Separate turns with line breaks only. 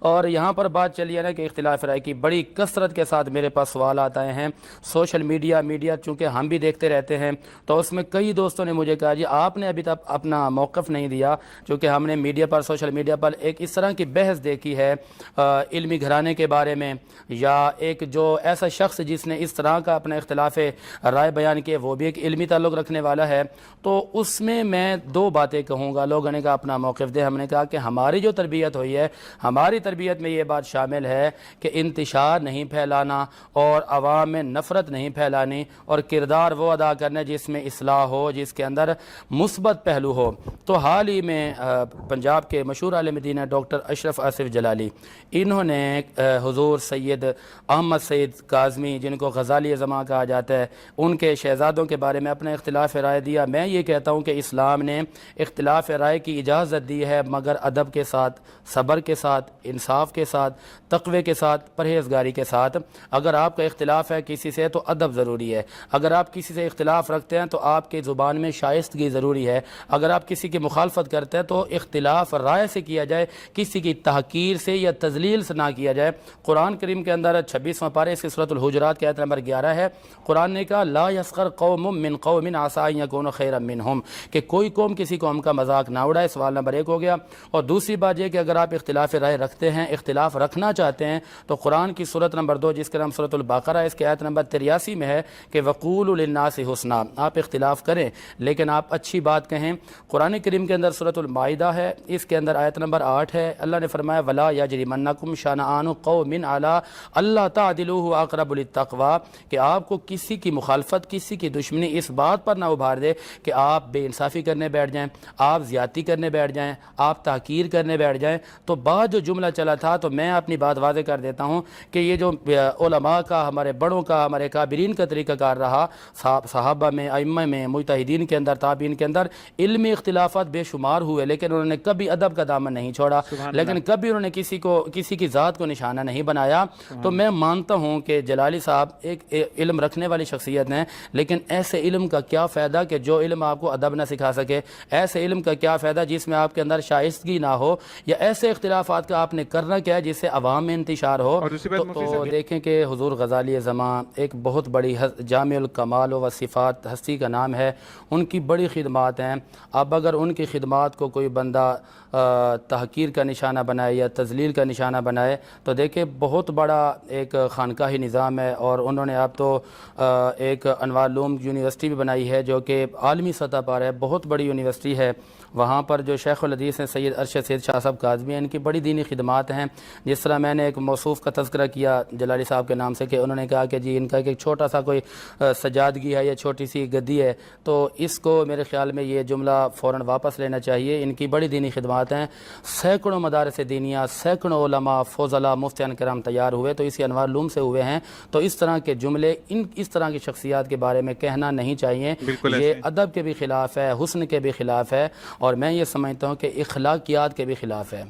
اور یہاں پر بات چلی ہے نا کہ اختلاف رائے کی بڑی کثرت کے ساتھ میرے پاس سوالات آئے ہیں سوشل میڈیا چونکہ ہم بھی دیکھتے رہتے ہیں، تو اس میں کئی دوستوں نے مجھے کہا جی آپ نے ابھی تک اپنا موقف نہیں دیا، چونکہ ہم نے میڈیا پر سوشل میڈیا پر ایک اس طرح کی بحث دیکھی ہے علمی گھرانے کے بارے میں، یا ایک جو ایسا شخص جس نے اس طرح کا اپنا اختلاف رائے بیان کیے وہ بھی ایک علمی تعلق رکھنے والا ہے، تو اس میں دو باتیں کہوں گا۔ لوگوں نے کہا اپنا موقف دے، ہم نے کہا کہ ہماری جو تربیت ہوئی ہے، ہماری تربیت میں یہ بات شامل ہے کہ انتشار نہیں پھیلانا اور عوام میں نفرت نہیں پھیلانی، اور کردار وہ ادا کرنا جس میں اصلاح ہو، جس کے اندر مثبت پہلو ہو۔ تو حال ہی میں پنجاب کے مشہور عالم دین ڈاکٹر اشرف آصف جلالی، انہوں نے حضور سید احمد سید کاظمی جن کو غزالی زماں کہا جاتا ہے، ان کے شہزادوں کے بارے میں اپنا اختلاف رائے دیا۔ میں یہ کہتا ہوں کہ اسلام نے اختلاف رائے کی اجازت دی ہے، مگر ادب کے ساتھ، صبر کے ساتھ، انصاف کے ساتھ، تقوی کے ساتھ، پرہیزگاری کے ساتھ۔ اگر آپ کا اختلاف ہے کسی سے تو ادب ضروری ہے، اگر آپ کسی سے اختلاف رکھتے ہیں تو آپ کی زبان میں شائستگی ضروری ہے، اگر آپ کسی کی مخالفت کرتے ہیں تو اختلاف رائے سے کیا جائے، کسی کی تحقیر سے یا تذلیل سے نہ کیا جائے۔ قرآن کریم کے اندر 26واں پارہ اس کی سورۃ الحجرات کی آیت نمبر 11 ہے، قرآن نے کہا لا یسخر قوم من قوم عسى ان يكونوا خيرا منهم، کہ کوئی قوم کسی قوم کا مذاق نہ اڑائے۔ سوال نمبر 1 ہو گیا۔ اور دوسری بات یہ کہ اگر آپ اختلاف رائے رکھتے ہیں، اختلاف رکھنا چاہتے ہیں، تو قرآن کی سورۃ نمبر 2 جس کا نام سورۃ البقرہ ہے، اس کی آیت نمبر 83 میں ہے کہ وقولوا للناس حسنا، آپ اختلاف کریں لیکن آپ اچھی بات کہیں۔ قرآن کریم کے اندر سورۃ المائدہ ہے، اس کے اندر آیت نمبر 8 ہے، اللہ نے فرمایا ولا یجرمنکم شنآن قوم علی اللہ تعدلوا اقرب للتقوی، کہ آپ کو کسی کی مخالفت، کسی کی دشمنی اس بات پر نہ ابھار دے کہ آپ بے انصافی کرنے بیٹھ جائیں، آپ زیادتی کرنے بیٹھ جائیں، آپ تحقیر کرنے بیٹھ جائیں۔ تو بعد جو جملہ چلا تھا، تو میں اپنی بات واضح کر دیتا ہوں کہ یہ جو علماء کا، ہمارے بڑوں کا، ہمارے کابرین کا طریقہ کار رہا، صحابہ میں، ائمہ میں، مجتہدین کے اندر، تابعین کے اندر علمی اختلافات بے شمار ہوئے، لیکن انہوں نے کبھی ادب کا دامن نہیں چھوڑا، لیکن کبھی انہوں نے کسی کی ذات کو نشانہ نہیں بنایا۔ تو میں مانتا ہوں کہ جلالی صاحب ایک علم رکھنے والی شخصیت ہیں، لیکن ایسے علم کا کیا فائدہ کہ جو علم آپ کو ادب نہ سکھا سکے، ایسے علم کا کیا فائدہ جس میں آپ کے اندر شائستگی نہ ہو، یا ایسے اختلافات کا آپ نے کرنا کیا ہے جس سے عوام میں انتشار ہو۔ تو دیکھیں کہ حضور غزالی زماں ایک بہت بڑی جامع الکمال و صفات ہستی کا نام ہے، ان کی بڑی خدمات ہیں۔ اب اگر ان کی خدمات کو کوئی بندہ تحقیر کا نشانہ بنائے یا تذلیل کا نشانہ بنائے، تو دیکھیں بہت بڑا ایک خانقاہی نظام ہے، اور انہوں نے اب تو ایک انوار العلوم یونیورسٹی بھی بنائی ہے جو کہ عالمی سطح پر ہے، بہت بڑی یونیورسٹی ہے۔ وہاں پر جو شیخ الحدیث ہیں سید ارشد سید شاہ صاحب کاظمی ہیں، ان کی بڑی دینی خدمات ہیں۔ جس طرح میں نے ایک موصوف کا تذکرہ کیا جلالی صاحب کے نام سے کہ انہوں نے کہا کہ جی ان کا ایک چھوٹا سا کوئی سجادگی ہے یا چھوٹی سی گدی ہے، تو اس کو میرے خیال میں یہ جملہ فوراً واپس لینا چاہیے۔ ان کی بڑی دینی خدمات ہیں، سینکڑوں مدارس دینیہ، سینکڑوں علماء، فضلاء، مفتیان کرام تیار ہوئے، تو اسی انوار العلوم سے ہوئے ہیں۔ تو اس طرح کے جملے اس طرح کی شخصیات کے بارے میں کہنا نہیں چاہیے، یہ ادب کے بھی خلاف ہے، حسن کے بھی خلاف ہے، اور میں یہ سمجھتا ہوں کہ اخلاقیات کے بھی خلاف ہے۔